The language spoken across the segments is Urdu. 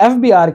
FBR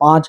5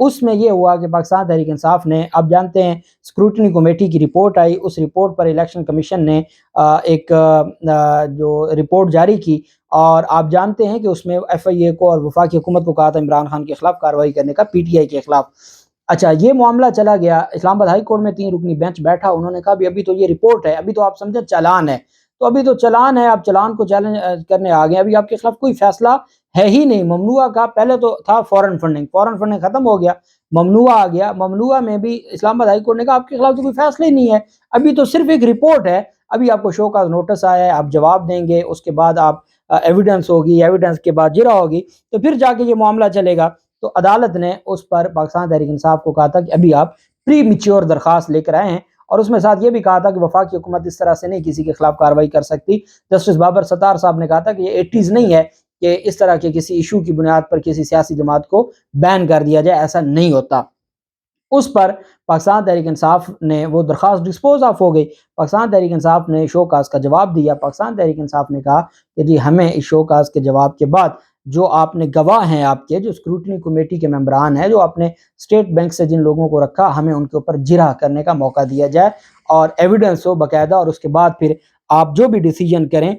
اس میں یہ ہوا کہ پاکستان تحریک انصاف نے، آپ جانتے ہیں اسکروٹنی کمیٹی کی رپورٹ آئی، اس رپورٹ پر الیکشن کمیشن نے ایک جو رپورٹ جاری کی، اور آپ جانتے ہیں کہ اس میں ایف آئی اے کو اور وفاقی حکومت کو کہا تھا عمران خان کے خلاف کارروائی کرنے کا، پی ٹی آئی کے خلاف۔ اچھا، یہ معاملہ چلا گیا اسلام آباد ہائی کورٹ میں، 3 رکنی بینچ بیٹھا، انہوں نے کہا بھی ابھی تو یہ رپورٹ ہے، ابھی تو آپ سمجھیں چالان ہے، تو ابھی تو چالان ہے، آپ چالان کو چیلنج کرنے آ گئے، ابھی آپ کے خلاف کوئی فیصلہ ہے ہی نہیں۔ ممنوعہ کا پہلے تو تھا فورن فنڈنگ ختم ہو گیا، ممنوعہ آ گیا، ممنوعہ میں بھی اسلام آباد ہائی کورٹ نے کہا آپ کے خلاف تو کوئی فیصلہ ہی نہیں ہے، ابھی تو صرف ایک رپورٹ ہے، ابھی آپ کو شو کاز نوٹس آیا ہے، آپ جواب دیں گے، اس کے بعد آپ ایویڈنس ہوگی، ایویڈنس کے بعد جرا ہوگی، تو پھر جا کے یہ معاملہ چلے گا۔ تو عدالت نے اس پر پاکستان تحریک انصاف کو کہا تھا کہ ابھی آپ پری میچور درخواست لے کر آئے ہیں، اور اس میں ساتھ یہ بھی کہا تھا کہ وفاقی حکومت اس طرح سے نہیں کسی کے خلاف کارروائی کر سکتی۔ جسٹس بابر ستار صاحب نے کہا تھا کہ یہ 80s نہیں ہے کہ اس طرح کے کسی ایشو کی بنیاد پر کسی سیاسی جماعت کو بین کر دیا جائے، ایسا نہیں ہوتا۔ اس پر پاکستان تحریک انصاف نے وہ درخواست ڈسپوز آف ہو گئی، پاکستان تحریک انصاف نے شو کاز کا جواب دیا، پاکستان تحریک انصاف نے کہا کہ جی ہمیں اس شو کاز کے جواب کے بعد جو آپ نے گواہ ہیں، آپ کے جو اسکروٹنی کمیٹی کے ممبران ہیں، جو آپ نے اسٹیٹ بینک سے جن لوگوں کو رکھا، ہمیں ان کے اوپر جرح کرنے کا موقع دیا جائے اور ایویڈنس ہو باقاعدہ، اور اس کے بعد پھر آپ جو بھی ڈیسیجن کریں۔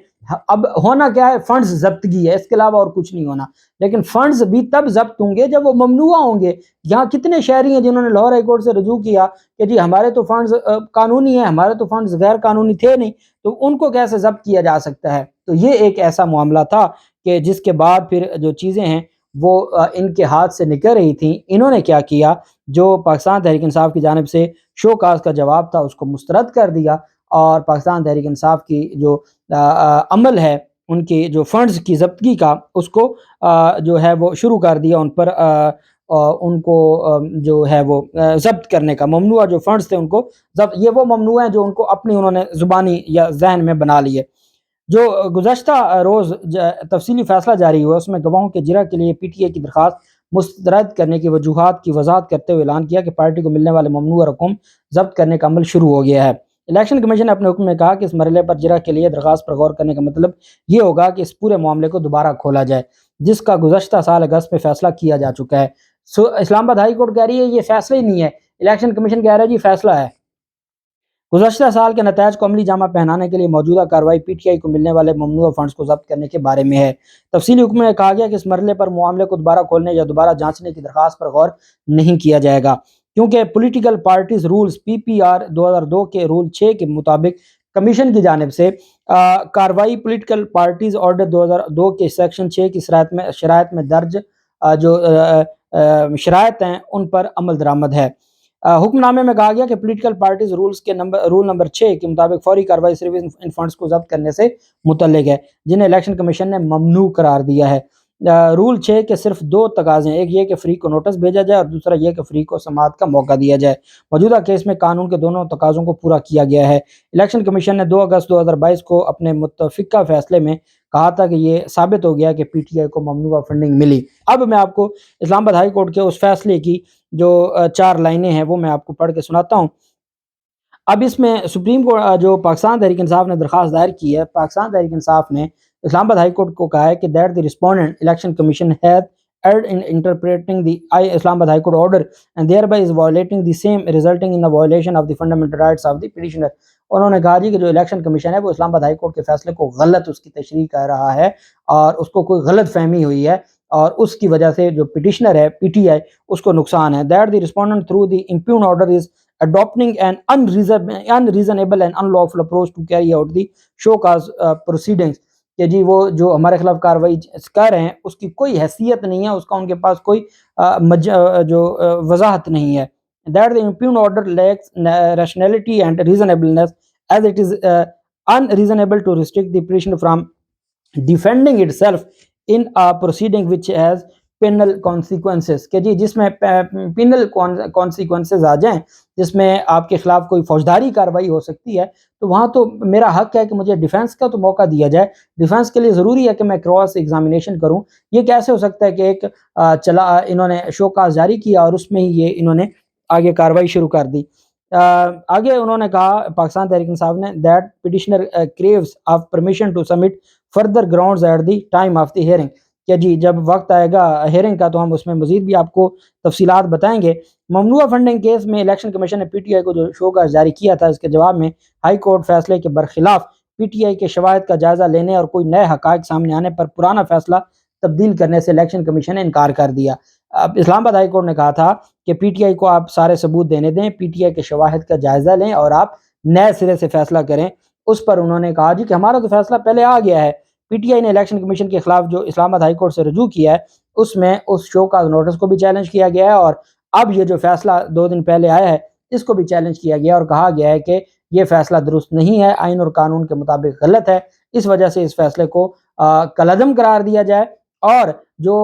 اب ہونا کیا ہے، فنڈز ضبطگی ہے، اس کے علاوہ اور کچھ نہیں ہونا، لیکن فنڈز بھی تب ضبط ہوں گے جب وہ ممنوعہ ہوں گے۔ یہاں کتنے شہری ہیں جنہوں نے لاہور ہائی کورٹ سے رجوع کیا کہ جی ہمارے تو فنڈز قانونی ہیں، ہمارے تو فنڈز غیر قانونی تھے نہیں، تو ان کو کیسے ضبط کیا جا سکتا ہے؟ تو یہ ایک ایسا معاملہ تھا کہ جس کے بعد پھر جو چیزیں ہیں وہ ان کے ہاتھ سے نکل رہی تھیں۔ انہوں نے کیا کیا، جو پاکستان تحریک انصاف کی جانب سے شو کاز کا جواب تھا اس کو مسترد کر دیا، اور پاکستان تحریک انصاف کی جو عمل ہے ان کی جو فنڈز کی ضبطگی کا، اس کو جو ہے وہ شروع کر دیا، ان پر ان کو جو ہے وہ ضبط کرنے کا، ممنوعہ جو فنڈز تھے ان کو ضبط، یہ وہ ممنوع ہیں جو ان کو اپنی انہوں نے زبانی یا ذہن میں بنا لیے۔ جو گزشتہ روز تفصیلی فیصلہ جاری ہوا، اس میں گواہوں کے جرح کے لیے پی ٹی اے کی درخواست مسترد کرنے کی وجوہات کی وضاحت کرتے ہوئے اعلان کیا کہ پارٹی کو ملنے والے ممنوعہ رقم ضبط کرنے کا عمل شروع ہو گیا ہے۔ الیکشن کمیشن نے اپنے حکم میں کہا کہ اس مرحلے پر جرح کے لیے درخواست پر غور کرنے کا مطلب یہ ہوگا کہ اس پورے معاملے کو دوبارہ کھولا جائے، جس کا گزشتہ سال اگست میں فیصلہ کیا جا چکا ہے۔ اسلام آباد ہائی کورٹ کہہ رہی ہے یہ فیصلہ ہی نہیں ہے، الیکشن کمیشن کہہ رہا ہے جی فیصلہ ہے۔ گزشتہ سال کے نتائج کو عملی جامہ پہنانے کے لیے موجودہ کارروائی پی ٹی آئی کو ملنے والے ممنوعہ فنڈز کو ضبط کرنے کے بارے میں ہے۔ تفصیلی حکم میں کہا گیا کہ اس مرحلے پر معاملے کو دوبارہ کھولنے یا دوبارہ جانچنے کی درخواست پر غور نہیں کیا جائے گا، کیونکہ پولیٹیکل پارٹیز رولز پی پی آر 2002 کے رول 6 کے مطابق کمیشن کی جانب سے کارروائی پولیٹیکل پارٹیز آرڈر 2002 کے سیکشن 6 کی شرائط میں درج جو شرائط ہیں ان پر عمل درآمد ہے۔ حکم نامے میں کہا گیا کہ پولیٹیکل پارٹیز رولز کے رول نمبر 6 کے مطابق فوری کارروائی صرف ان فنڈز کو ضبط کرنے سے متعلق ہے جنہیں الیکشن کمیشن نے ممنوع قرار دیا ہے۔ رول 6 کے صرف 2 تقاضے ہیں، ایک یہ کہ فریق کو نوٹس بھیجا جائے اور دوسرا یہ کہ فریق کو سماعت کا موقع دیا جائے۔ موجودہ کیس میں قانون کے دونوں تقاضوں کو پورا کیا گیا ہے۔ الیکشن کمیشن نے 2 اگست 2022 کو اپنے متفقہ فیصلے میں کہا تھا کہ یہ ثابت ہو گیا کہ پی ٹی آئی کو ممنوعہ فنڈنگ ملی۔ اب میں آپ کو اسلام آباد ہائی کورٹ کے اس فیصلے کی جو 4 لائنیں ہیں وہ میں آپ کو پڑھ کے سناتا ہوں۔ اب اس میں سپریم کورٹ جو پاکستان تحریک انصاف نے درخواست دائر کی ہے، پاکستان تحریک انصاف نے اسلام آباد ہائی کورٹ کو کہا ہے کہ that the respondent election commission has erred in interpreting the Islam Abad High Court order and thereby is violating the same, resulting in a violation of the fundamental rights of the petitioner۔ انہوں نے کہا جی کہ جو الیکشن کمیشن ہے وہ اسلام آباد ہائی کورٹ کے فیصلے کو غلط اس کی تشریح کر رہا ہے اور اس کو کوئی غلط فہمی ہوئی ہے اور اس کی وجہ سے جو پٹیشنر ہے پی ٹی آئی اس کو نقصان ہے۔ That the respondent through the impugned order is adopting an unreasonable and unlawful approach to carry out the show cause proceedings، کہ جی وہ جو ہمارے خلاف کارروائی کر رہے ہیں اس کی کوئی حیثیت نہیں ہے، اس کا ان کے پاس کوئی جو وضاحت نہیں ہے۔ That the impugned order lacks rationality and reasonableness as it is unreasonable to restrict the petitioner from defending itself in a proceeding which has penal consequences، کہ جی جس میں penal consequences آ جائیں، جس میں آپ کے خلاف کوئی فوجداری کارروائی ہو سکتی ہے، تو وہاں تو میرا حق ہے کہ مجھے ڈیفنس کا تو موقع دیا جائے۔ ڈیفنس کے لیے ضروری ہے کہ میں کراس ایگزامینیشن کروں۔ یہ کیسے ہو سکتا ہے کہ ایک انہوں نے شو کاز جاری کیا اور اس میں ہی یہ انہوں نے آگے کارروائی شروع کر دی۔ آگے انہوں نے کہا پاکستان تحریک انصاف نے that petitioner craves of permission to submit further grounds at the time of the hearing، کہ جی جب وقت آئے گا ہیئرنگ کا تو ہم اس میں مزید بھی آپ کو تفصیلات بتائیں گے۔ ممنوعہ فنڈنگ کیس میں الیکشن کمیشن نے پی ٹی آئی کو جو شوکاز جاری کیا تھا، اس کے جواب میں ہائی کورٹ فیصلے کے برخلاف پی ٹی آئی کے شواہد کا جائزہ لینے اور کوئی نئے حقائق سامنے آنے پر پرانا فیصلہ تبدیل کرنے سے الیکشن کمیشن نے انکار کر دیا۔ اب اسلام آباد ہائی کورٹ نے کہا تھا کہ پی ٹی آئی کو آپ سارے ثبوت دینے دیں، پی ٹی آئی کے شواہد کا جائزہ لیں اور آپ نئے سرے سے فیصلہ کریں۔ اس پر انہوں نے کہا جی کہ ہمارا تو فیصلہ پہلے آ گیا ہے۔ پی ٹی آئی نے الیکشن کمیشن کے خلاف جو اسلام آباد ہائی کورٹ سے رجوع کیا ہے اس میں اس شو کا نوٹس کو بھی چیلنج کیا گیا ہے، اور اب یہ جو فیصلہ 2 دن پہلے آیا ہے اس کو بھی چیلنج کیا گیا اور کہا گیا ہے کہ یہ فیصلہ درست نہیں ہے، آئین اور قانون کے مطابق غلط ہے، اس وجہ سے اس فیصلے کو کالعدم قرار دیا جائے، اور جو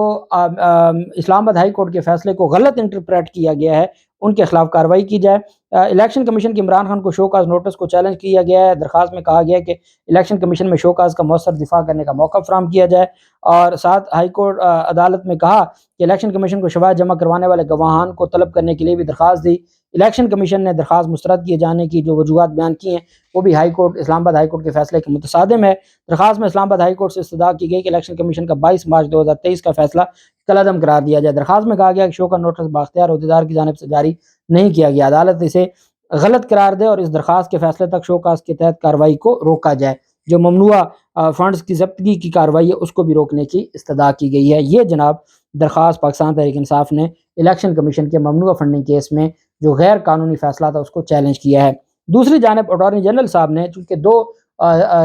اسلام آباد ہائی کورٹ کے فیصلے کو غلط انٹرپریٹ کیا گیا ہے ان کے خلاف کارروائی کی جائے۔ الیکشن کمیشن کے عمران خان کو شوکاز نوٹس کو چیلنج کیا گیا ہے۔ درخواست میں کہا گیا ہے کہ الیکشن کمیشن میں شوکاز کا مؤثر دفاع کرنے کا موقع فراہم کیا جائے، اور ساتھ ہائی کورٹ عدالت میں کہا کہ الیکشن کمیشن کو شواہد جمع کروانے والے گواہان کو طلب کرنے کے لیے بھی درخواست دی۔ الیکشن کمیشن نے درخواست مسترد کیے جانے کی جو وجوہات بیان کی ہیں وہ بھی ہائی کورٹ اسلام آباد ہائی کورٹ کے فیصلے کے متصادم ہے۔ درخواست میں اسلام آباد ہائی کورٹ سے استدعا کی گئی کہ الیکشن کمیشن کا 22 مارچ 2023 کا فیصلہ کالعدم قرار دیا جائے۔ درخواست میں کہا گیا کہ شو کا نوٹس بااختیار عہدیدار کی جانب سے جاری نہیں کیا گیا، عدالت اسے غلط قرار دے اور اس درخواست کے فیصلے تک شوکاز کے تحت کارروائی کو روکا جائے۔ جو ممنوعہ فنڈز کی ضبطگی کی کارروائی ہے اس کو بھی روکنے کی استدعا کی گئی ہے۔ یہ جناب درخواست پاکستان تحریک انصاف نے الیکشن کمیشن کے ممنوعہ فنڈنگ کیس میں جو غیر قانونی فیصلہ تھا اس کو چیلنج کیا ہے۔ دوسری جانب اٹارنی جنرل صاحب نے چونکہ 2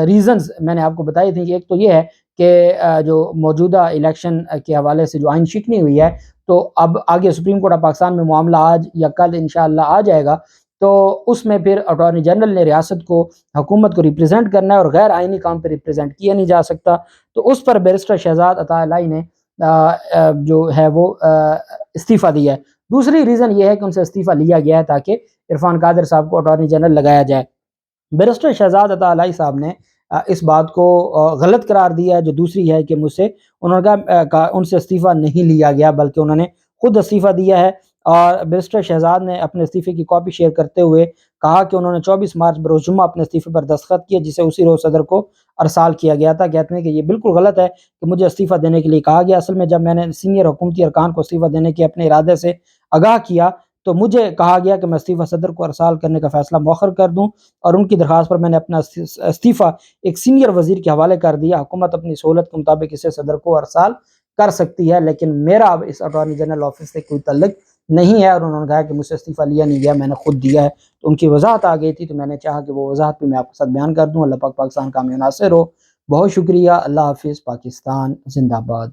ریزنز میں نے آپ کو بتائی تھی، ایک تو یہ ہے کہ جو موجودہ الیکشن کے حوالے سے جو آئین شکنی ہوئی ہے تو اب آگے سپریم کورٹ آف پاکستان میں معاملہ آج یا کل انشاءاللہ آ جائے گا، تو اس میں پھر اٹارنی جنرل نے ریاست کو حکومت کو ریپرزینٹ کرنا ہے اور غیر آئینی کام پہ ریپرزینٹ کیا نہیں جا سکتا، تو اس پر بیرسٹر شہزاد عطا الہی نے جو ہے وہ استعفیٰ دیا ہے۔ دوسری ریزن یہ ہے کہ ان سے استعفیٰ لیا گیا ہے تاکہ عرفان قادر صاحب کو اٹارنی جنرل لگایا جائے۔ بیرسٹر شہزاد عطا الہی صاحب نے اس بات کو غلط قرار دیا ہے۔ جو دوسری ہے کہ مجھ سے انہوں نے کہا ان سے استعفیٰ نہیں لیا گیا بلکہ انہوں نے خود استعفیٰ دیا ہے، اور بیرسٹر شہزاد نے اپنے استعفے کی کاپی شیئر کرتے ہوئے کہا کہ انہوں نے 24 مارچ بروز جمعہ اپنے استعفے پر دستخط کیا جسے اسی روز صدر کو ارسال کیا گیا تھا۔ کہتے ہیں کہ یہ بالکل غلط ہے کہ مجھے استعفیٰ دینے کے لیے کہا گیا، اصل میں جب میں نے سینئر حکومتی ارکان کو استعفیٰ دینے کے اپنے ارادے سے آگاہ کیا تو مجھے کہا گیا کہ میں استعفیٰ صدر کو ارسال کرنے کا فیصلہ مؤخر کر دوں، اور ان کی درخواست پر میں نے اپنا استعفیٰ ایک سینئر وزیر کے حوالے کر دیا۔ حکومت اپنی سہولت کے مطابق اسے صدر کو ارسال کر سکتی ہے، لیکن میرا اب اس اٹارنی جنرل آفس سے کوئی تعلق نہیں ہے، اور انہوں نے کہا کہ مجھ سے استعفیٰ لیا نہیں گیا، میں نے خود دیا ہے۔ تو ان کی وضاحت آ گئی تھی تو میں نے چاہا کہ وہ وضاحت بھی میں آپ کے ساتھ بیان کر دوں۔ اللہ پاک پاکستان کا حامی و ناصر ہو۔ بہت شکریہ۔ اللہ حافظ۔ پاکستان زندہ باد۔